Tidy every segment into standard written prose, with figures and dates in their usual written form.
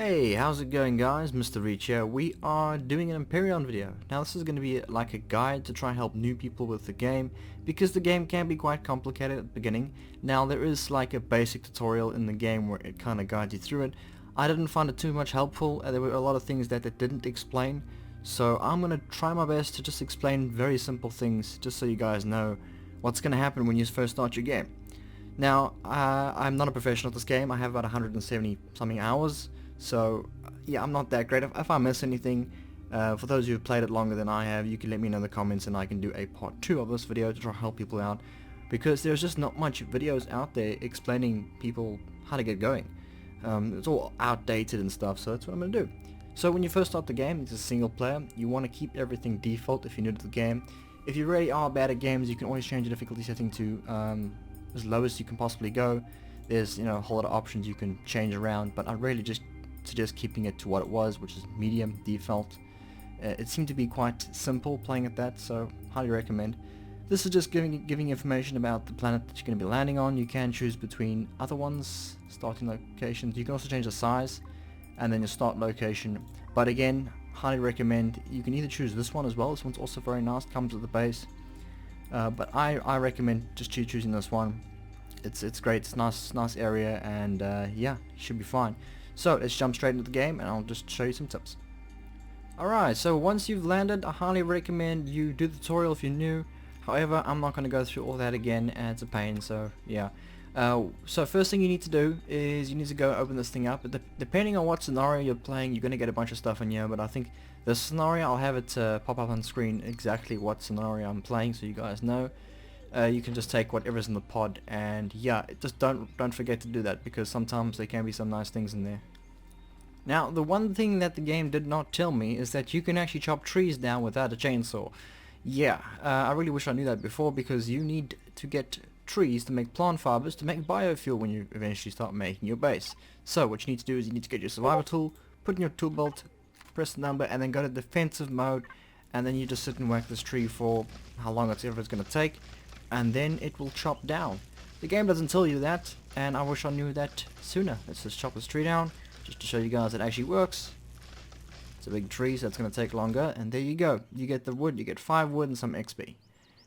Hey, how's it going guys? Mr. Reach here. We are doing an Empyrion video. Now this is going to be like a guide to try and help new people with the game, because the game can be quite complicated at the beginning. Now there is like a basic tutorial in the game where it kind of guides you through it. I didn't find it too much helpful. There were a lot of things that it didn't explain, so I'm going to try my best to just explain very simple things just so you guys know what's going to happen when you first start your game. Now I'm not a professional at this game. I have about 170 something hours. So yeah, I'm not that great. If I miss anything, for those who have played it longer than I have, you can let me know in the comments and I can do a part 2 of this video to try to help people out, because there's just not much videos out there explaining people how to get going. It's all outdated and stuff, so that's what I'm going to do. So when you first start the game, it's a single player. You want to keep everything default if you're new to the game. If you really are bad at games, you can always change the difficulty setting to as low as you can possibly go. There's a whole lot of options you can change around, but I really just suggest keeping it to what it was, which is medium default. It seemed to be quite simple playing at that, so highly recommend. This is just giving information about the planet that you're going to be landing on. You can choose between other ones, starting locations. You can also change the size and then your start location, but again, highly recommend. You can either choose this one as well. This one's also very nice, comes with the base, but I recommend just choosing this one. It's great. It's nice area, and yeah, you should be fine. So let's jump straight into the game and I'll just show you some tips. Alright, so once you've landed, I highly recommend you do the tutorial if you're new. However, I'm not going to go through all that again, and it's a pain, so yeah. So first thing you need to do is you need to go open this thing up. Depending on what scenario you're playing, you're going to get a bunch of stuff in here, but I think this scenario, I'll have it pop up on screen exactly what scenario I'm playing so you guys know. You can just take whatever's in the pod, and yeah, just don't forget to do that, because sometimes there can be some nice things in there. Now, the one thing that the game did not tell me is that you can actually chop trees down without a chainsaw. Yeah, I really wish I knew that before, because you need to get trees to make plant fibers to make biofuel when you eventually start making your base. So what you need to do is you need to get your survival tool, put in your tool belt, press the number, and then go to defensive mode, and then you just sit and whack this tree for how long it's going to take, and then it will chop down. The game doesn't tell you that, and I wish I knew that sooner. Let's just chop this tree down, just to show you guys it actually works. It's a big tree, so it's going to take longer, and there you go. You get the wood, you get 5 wood and some XP.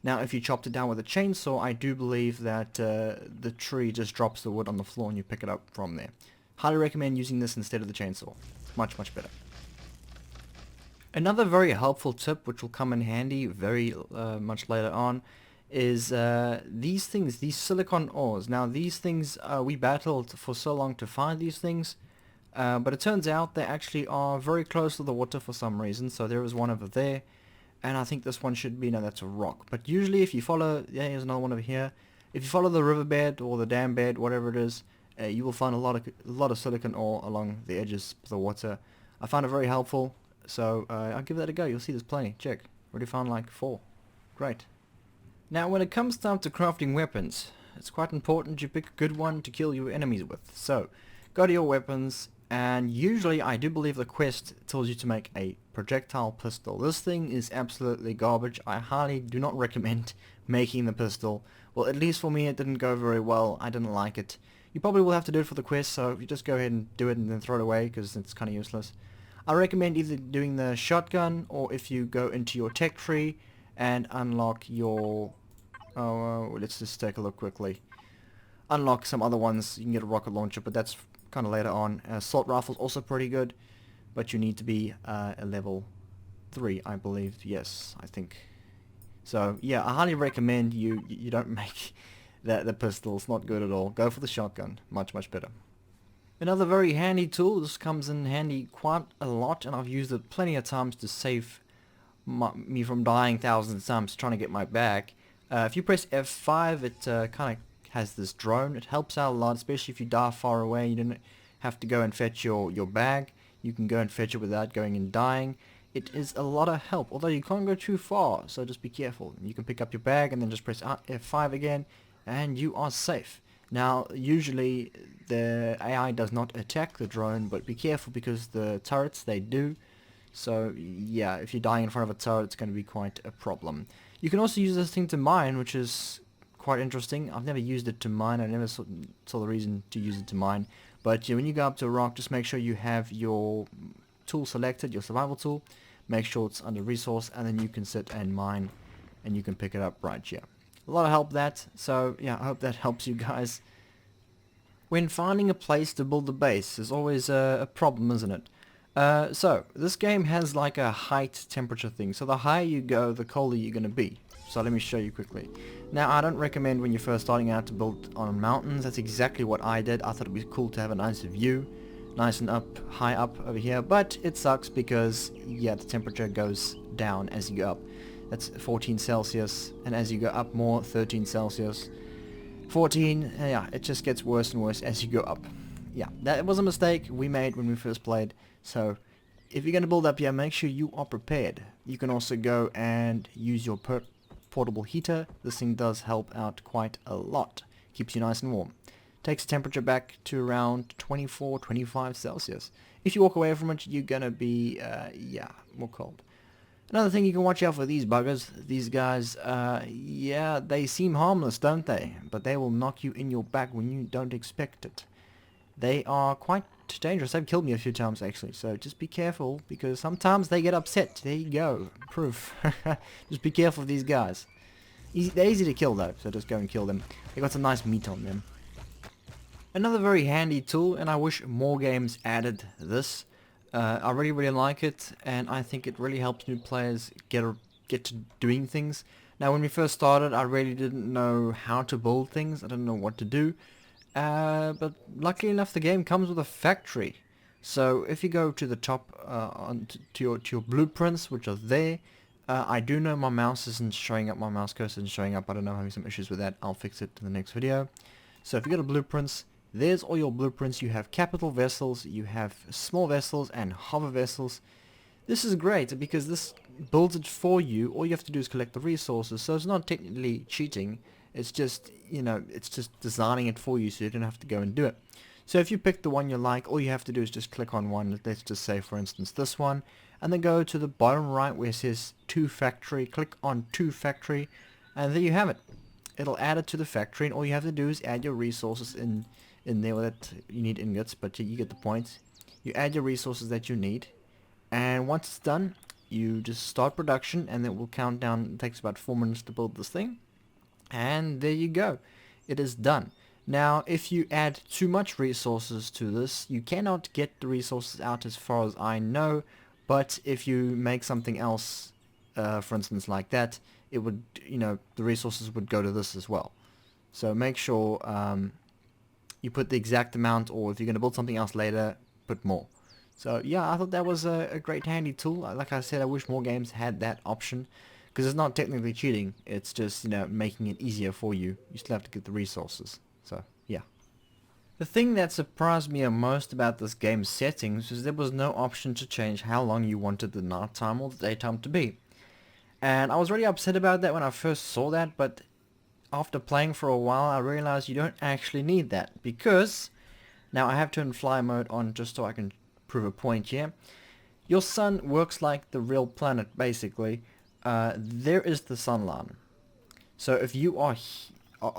Now if you chopped it down with a chainsaw, I do believe that the tree just drops the wood on the floor and you pick it up from there. Highly recommend using this instead of the chainsaw. Much better. Another very helpful tip, which will come in handy very much later on, is these things, these silicon ores. Now these things, we battled for so long to find these things, but it turns out they actually are very close to the water for some reason. So there is one over there, and I think this one should be, no, that's a rock. But usually if you follow, yeah, here's another one over here. If you follow the riverbed or the dam bed, whatever it is, you will find a lot of silicon ore along the edges of the water. I found it very helpful, so I'll give that a go. You'll see there's plenty. Check, already found like 4. Great. Now when it comes time to crafting weapons, it's quite important you pick a good one to kill your enemies with. So go to your weapons, and usually I do believe the quest tells you to make a projectile pistol. This thing is absolutely garbage. I highly do not recommend making the pistol. Well, at least for me it didn't go very well. I didn't like it. You probably will have to do it for the quest, so you just go ahead and do it and then throw it away, because it's kind of useless. I recommend either doing the shotgun, or if you go into your tech tree and unlock your, let's just take a look quickly. Unlock some other ones. You can get a rocket launcher, but that's kind of later on. Assault rifle's also pretty good, but you need to be a level 3, I believe. Yes, I think. So yeah, I highly recommend you don't make the pistol. It's not good at all. Go for the shotgun. Much better. Another very handy tool. This comes in handy quite a lot, and I've used it plenty of times to save me from dying thousands of times trying to get my bag. If you press F5, it kind of has this drone. It helps out a lot, especially if you die far away. You don't have to go and fetch your bag. You can go and fetch it without going and dying. It is a lot of help, although you can't go too far, so just be careful. You can pick up your bag and then just press F5 again, and you are safe. Now usually the AI does not attack the drone, but be careful, because the turrets, they do. So yeah, if you're dying in front of a turret, it's going to be quite a problem. You can also use this thing to mine, which is quite interesting. I've never used it to mine. I never saw the reason to use it to mine, But when you go up to a rock, just make sure you have your tool selected, your survival tool. Make sure it's under resource, and then you can sit and mine, and you can pick it up right here. A lot of help that, so yeah, I hope that helps you guys. When finding a place to build a base is always a problem, isn't it? So this game has like a height temperature thing, so the higher you go, the colder you're going to be. So let me show you quickly. Now, I don't recommend when you're first starting out to build on mountains. That's exactly what I did. I thought it'd be cool to have a nice view, nice and high up over here, but it sucks because, yeah, the temperature goes down as you go up. That's 14 Celsius, and as you go up more, 13 Celsius, 14, yeah, it just gets worse and worse as you go up. Yeah, that was a mistake we made when we first played, so if you're going to build up here, make sure you are prepared. You can also go and use your portable heater. This thing does help out quite a lot. Keeps you nice and warm. Takes the temperature back to around 24, 25 Celsius. If you walk away from it, you're going to be, yeah, more cold. Another thing you can watch out for these buggers, these guys, yeah, they seem harmless, don't they? But they will knock you in your back when you don't expect it. They are quite dangerous. They've killed me a few times, actually, so just be careful, because sometimes they get upset. There you go, proof. Just be careful of these guys. They're easy to kill, though, so just go and kill them. They got some nice meat on them. Another very handy tool, and I wish more games added this. I really like it, and I think it really helps new players get to doing things. Now, when we first started, I really didn't know how to build things. I didn't know what to do. But luckily enough, the game comes with a factory. So if you go to the top, to your blueprints, which are there, I do know my mouse isn't showing up. My mouse cursor isn't showing up. I don't know, I'm having some issues with that. I'll fix it in the next video. So if you go to blueprints, there's all your blueprints. You have capital vessels, you have small vessels, and hover vessels. This is great because this builds it for you. All you have to do is collect the resources. So it's not technically cheating. It's just, you know, it's just designing it for you so you don't have to go and do it. So if you pick the one you like, all you have to do is just click on one. Let's just say, for instance, this one. And then go to the bottom right where it says to factory. Click on to factory. And there you have it. It'll add it to the factory. And all you have to do is add your resources in there. Well, that you need ingots, but you get the point. You add your resources that you need. And once it's done, you just start production. And it will count down. It takes about 4 minutes to build this thing. And there you go, it is done. Now if you add too much resources to this, you cannot get the resources out as far as I know, but if you make something else, for instance like that, it would, you know, the resources would go to this as well. So make sure you put the exact amount, or if you're going to build something else later, put more. So yeah, I thought that was a great handy tool. Like I said, I wish more games had that option. Because it's not technically cheating, it's just, you know, making it easier for you. You still have to get the resources. So, yeah. The thing that surprised me most about this game's settings was there was no option to change how long you wanted the nighttime or the daytime to be. And I was really upset about that when I first saw that, but after playing for a while I realized you don't actually need that. Because, now I have turned fly mode on just so I can prove a point here. Your sun works like the real planet, basically. There is the sun line. So if you are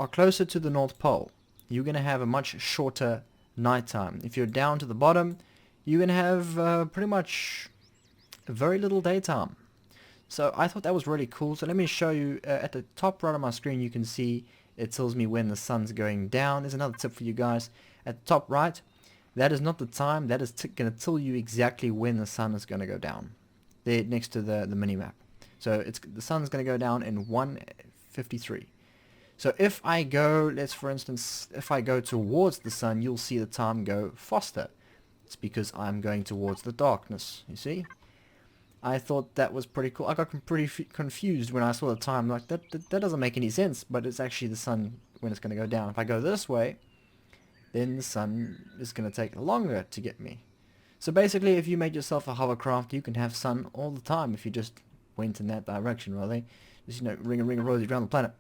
closer to the North Pole, you're going to have a much shorter nighttime. If you're down to the bottom, you're going to have pretty much very little daytime. So I thought that was really cool. So let me show you at the top right of my screen. You can see it tells me when the sun's going down. There's another tip for you guys. At the top right, that is not the time. That is going to tell you exactly when the sun is going to go down. There next to the mini-map. So the sun's going to go down in 1:53. So if I go, for instance, if I go towards the sun, you'll see the time go faster. It's because I'm going towards the darkness, you see? I thought that was pretty cool. I got pretty confused when I saw the time. Like, that doesn't make any sense, but it's actually the sun when it's going to go down. If I go this way, then the sun is going to take longer to get me. So basically, if you made yourself a hovercraft, you can have sun all the time if you just went in that direction, really. Just, you know, ring a rosy around the planet.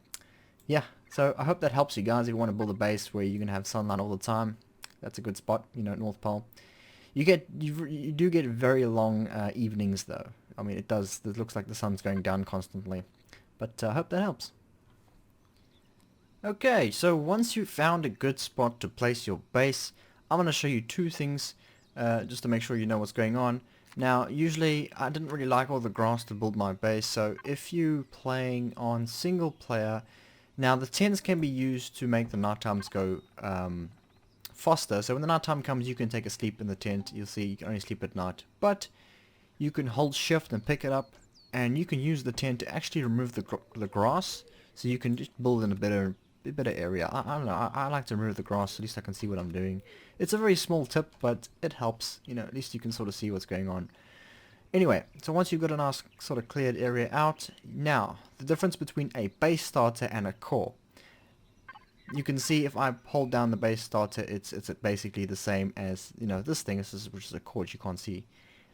Yeah, so I hope that helps you guys if you want to build a base where you can have sunlight all the time. That's a good spot, you know, North Pole. You do get very long evenings though. I mean, it looks like the sun's going down constantly. But I hope that helps. Okay, so once you've found a good spot to place your base, I'm going to show you two things just to make sure you know what's going on. Now, usually I didn't really like all the grass to build my base, so if you're playing on single player, now the tents can be used to make the night times go faster. So when the night time comes, you can take a sleep in the tent. You'll see you can only sleep at night, but you can hold shift and pick it up, and you can use the tent to actually remove the grass, so you can just build in a better area. I don't know, I like to remove the grass, at least I can see what I'm doing. It's a very small tip, but it helps, you know, at least you can sort of see what's going on. Anyway, so once you've got a nice sort of cleared area out, now the difference between a base starter and a core. You can see if I hold down the base starter, it's basically the same as, you know, this thing, which is a core, you can't see.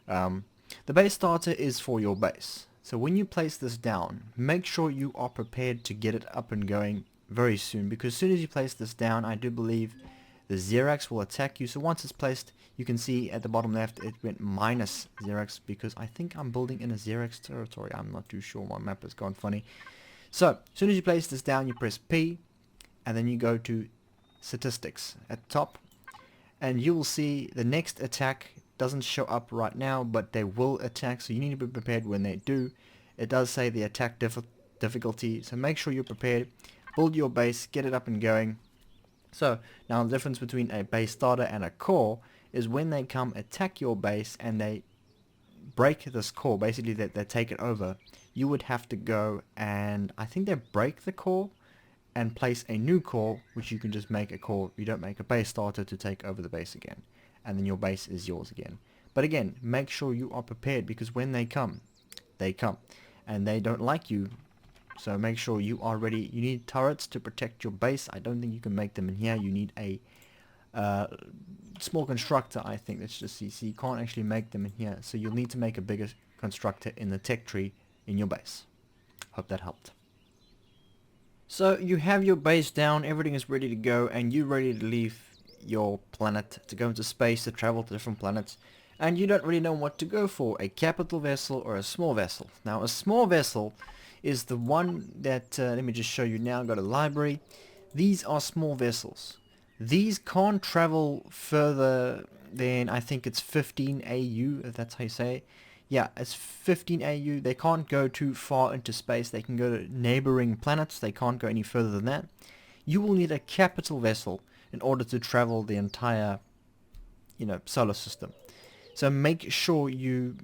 The base starter is for your base. So when you place this down, make sure you are prepared to get it up and going very soon, because as soon as you place this down, I do believe the Xerax will attack you. So once it's placed, you can see at the bottom left it went minus Xerax, because I think I'm building in a Xerax territory. I'm not too sure, my map has gone funny. So as soon as you place this down, you press P, and then you go to statistics at the top, and you will see the next attack doesn't show up right now, but they will attack, so you need to be prepared when they do. It does say the attack difficulty, so make sure you're prepared. Build your base, get it up and going. So now the difference between a base starter and a core is when they come attack your base and they break this core, basically they take it over, you would have to go and I think they break the core and place a new core, which you can just make a core. You don't make a base starter to take over the base again, and then your base is yours again. But again, make sure you are prepared, because when they come, and they don't like you. So make sure you are ready. You need turrets to protect your base. I don't think you can make them in here. You need a small constructor, I think. Let's just see. So you can't actually make them in here. So you'll need to make a bigger constructor in the tech tree in your base. Hope that helped. So you have your base down, everything is ready to go, and you're ready to leave your planet to go into space, to travel to different planets, and you don't really know what to go for, a capital vessel or a small vessel. Now a small vessel is the one that, let me just show you now, go to library. These are small vessels. These can't travel further than, I think it's 15 AU, if that's how you say it. Yeah, it's 15 AU. They can't go too far into space. They can go to neighboring planets. They can't go any further than that. You will need a capital vessel in order to travel the entire, you know, solar system. So make sure you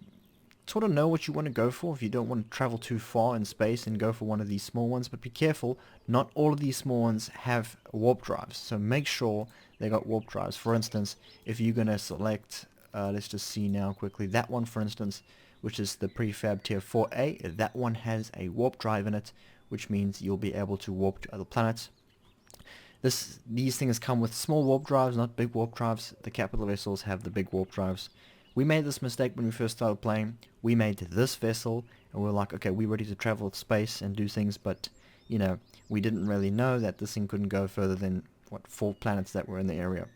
sort of know what you want to go for if you don't want to travel too far in space, and go for one of these small ones. But be careful, not all of these small ones have warp drives. So make sure they got warp drives. For instance, if you're going to select, let's just see now quickly, that one for instance, which is the prefab tier 4A, that one has a warp drive in it, which means you'll be able to warp to other planets. These things come with small warp drives, not big warp drives. The capital vessels have the big warp drives. We made this mistake when we first started playing. We made this vessel and we were like, okay, we're ready to travel to space and do things, but you know, we didn't really know that this thing couldn't go further than, what, 4 planets that were in the area.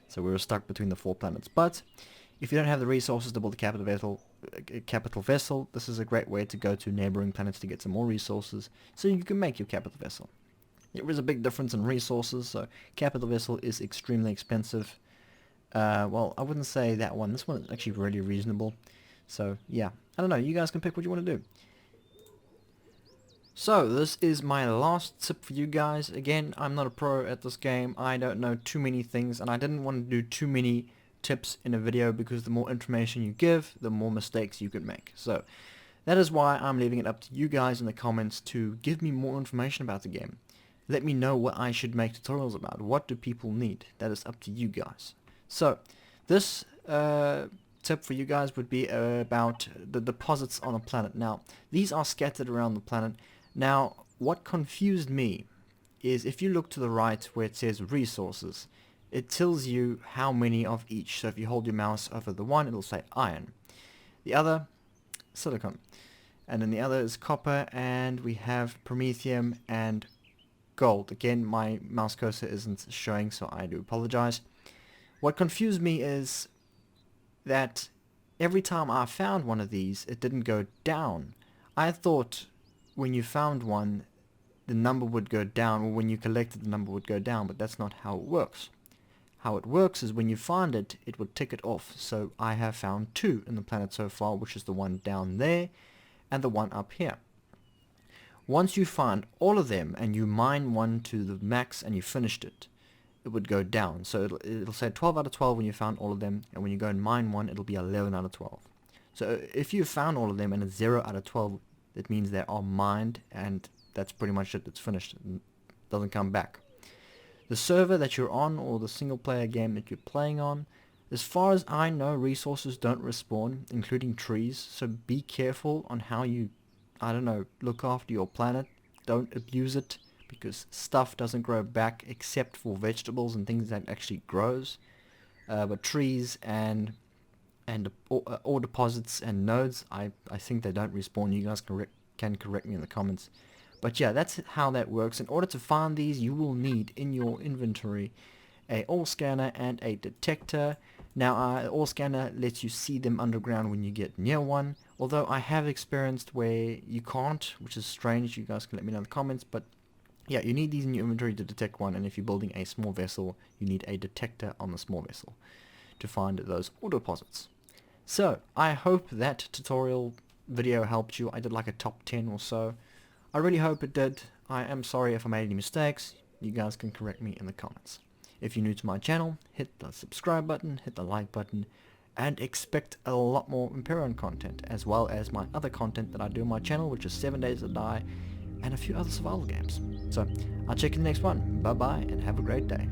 So we were stuck between the 4 planets. But if you don't have the resources to build a capital vessel, this is a great way to go to neighboring planets to get some more resources, so you can make your capital vessel. There is a big difference in resources, so capital vessel is extremely expensive. Well, I wouldn't say that one. This one is actually really reasonable. So yeah, I don't know, you guys can pick what you want to do. So this is my last tip for you guys. Again, I'm not a pro at this game. I don't know too many things, and I didn't want to do too many tips in a video, because the more information you give, the more mistakes you could make. So that is why I'm leaving it up to you guys in the comments to give me more information about the game. Let me know what I should make tutorials about. What do people need? That is up to you guys. So this tip for you guys would be about the deposits on a planet. Now these are scattered around the planet. Now what confused me is if you look to the right where it says resources, it tells you how many of each. So if you hold your mouse over the one, it'll say iron, the other silicon, and then the other is copper, and we have promethium and gold. Again, my mouse cursor isn't showing, so I do apologize. What confused me is that every time I found one of these, it didn't go down. I thought when you found one, the number would go down, or when you collected, the number would go down, but that's not how it works. How it works is when you find it, it would tick it off. So I have found 2 in the planet so far, which is the one down there and the one up here. Once you find all of them and you mine one to the max and you finished it, it would go down. So it'll say 12 out of 12 when you found all of them, and when you go and mine one, it'll be 11 out of 12. So if you found all of them and it's 0 out of 12, it means they are mined, and that's pretty much it. It's finished. It doesn't come back. The server that you're on, or the single player game that you're playing on, as far as I know, resources don't respawn, including trees, so be careful on how you, I don't know, look after your planet. Don't abuse it, because stuff doesn't grow back except for vegetables and things that actually grows. But trees and ore deposits and nodes, I think they don't respawn. You guys can correct me in the comments. But yeah, that's how that works. In order to find these, you will need in your inventory a ore scanner and a detector. Now, ore scanner lets you see them underground when you get near one, although I have experienced where you can't, which is strange. You guys can let me know in the comments, but yeah, you need these in your inventory to detect one, and if you're building a small vessel, you need a detector on the small vessel to find those ore deposits. So, I hope that tutorial video helped you. I did like a top 10 or so. I really hope it did. I am sorry if I made any mistakes. You guys can correct me in the comments. If you're new to my channel, hit the subscribe button, hit the like button, and expect a lot more Empyrion content, as well as my other content that I do on my channel, which is 7 Days to Die, and a few other survival games. So, I'll check you in the next one. Bye bye, and have a great day.